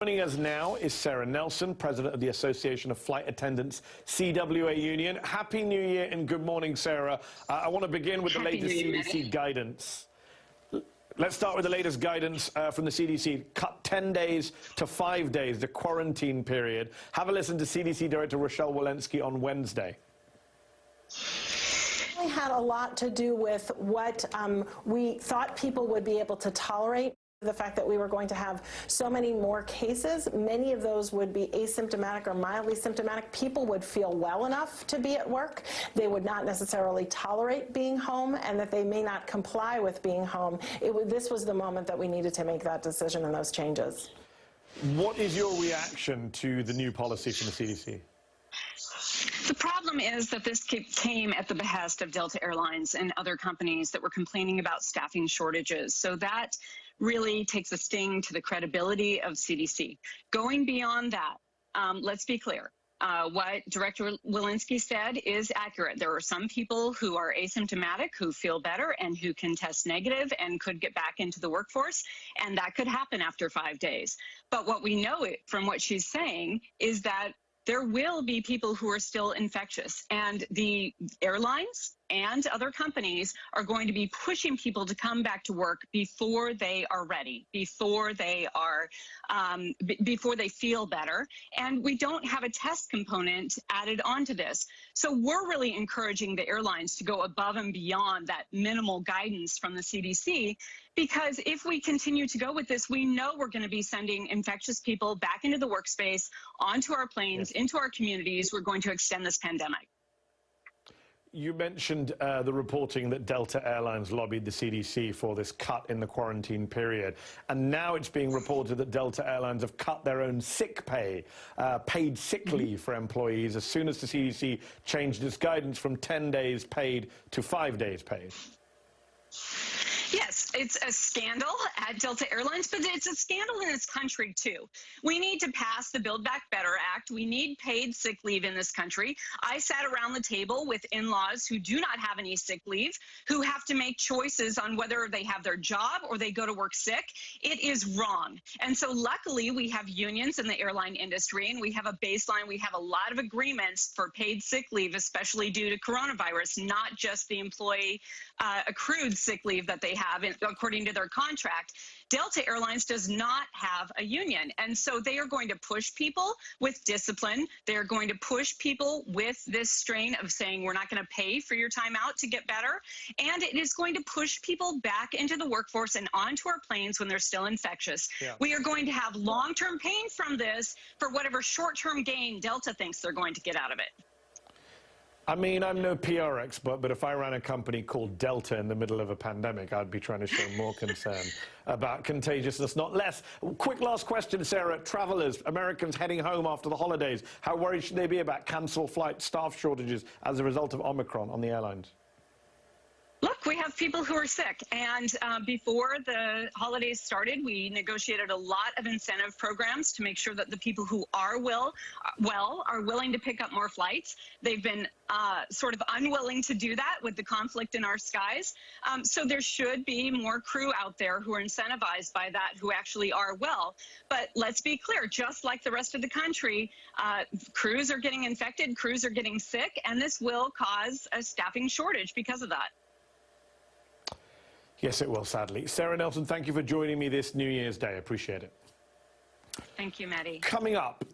Joining us now is Sara Nelson, President of the Association of Flight Attendants CWA Union. Happy New Year and good morning, Sara. I want to begin with the latest CDC guidance. Let's start with the latest guidance from the CDC. Cut 10 days to 5 days, the quarantine period. Have a listen to CDC Director Rochelle Walensky on Wednesday. It had a lot to do with what we thought people would be able to tolerate. The fact that we were going to have so many more cases, many of those would be asymptomatic or mildly symptomatic. People would feel well enough to be at work. They would not necessarily tolerate being home, and that they may not comply with being home. This was the moment that we needed to make that decision and those changes. What is your reaction to the new policy from the CDC? The problem is that this came at the behest of Delta Airlines and other companies that were complaining about staffing shortages. So that really takes a sting to the credibility of CDC. Going beyond that, let's be clear. What Director Walensky said is accurate. There are some people who are asymptomatic, who feel better, and who can test negative and could get back into the workforce, and that could happen after 5 days. But what we know from what she's saying is that there will be people who are still infectious, and the airlines and other companies are going to be pushing people to come back to work before they are ready, before they feel better. And we don't have a test component added onto this. So we're really encouraging the airlines to go above and beyond that minimal guidance from the CDC, because if we continue to go with this, we know we're going to be sending infectious people back into the workspace, onto our planes, into our communities. We're going to extend this pandemic. You mentioned the reporting that Delta Airlines lobbied the CDC for this cut in the quarantine period. And now it's being reported that Delta Airlines have cut their own sick pay, paid sick leave for employees, as soon as the CDC changed its guidance from 10 days paid to 5 days paid. Yes, it's a scandal at Delta Airlines, but it's a scandal in this country, too. We need to pass the Build Back Better Act. We need paid sick leave in this country. I sat around the table with in-laws who do not have any sick leave, who have to make choices on whether they have their job or they go to work sick. It is wrong. And so luckily, we have unions in the airline industry, and we have a baseline. We have a lot of agreements for paid sick leave, especially due to coronavirus, not just the employee accrued sick leave that they have according to their contract. Delta Airlines does not have a union, and so they are going to push people with discipline. They are going to push people with this strain of saying we're not going to pay for your time out to get better, and it is going to push people back into the workforce and onto our planes when they're still infectious. Yeah. We are going to have long-term pain from this for whatever short-term gain Delta thinks they're going to get out of it. I mean, I'm no PR expert, but if I ran a company called Delta in the middle of a pandemic, I'd be trying to show more concern about contagiousness, not less. Quick last question, Sara. Travelers, Americans heading home after the holidays, how worried should they be about cancelled flight staff shortages as a result of Omicron on the airlines? Look, we have people who are sick, and before the holidays started, we negotiated a lot of incentive programs to make sure that the people who are are willing to pick up more flights. They've been sort of unwilling to do that with the conflict in our skies. So there should be more crew out there who are incentivized by that, who actually are well. But let's be clear, just like the rest of the country, crews are getting infected, crews are getting sick, and this will cause a staffing shortage because of that. Yes, it will, sadly. Sara Nelson, thank you for joining me this New Year's Day. Appreciate it. Thank you, Maddie. Coming up.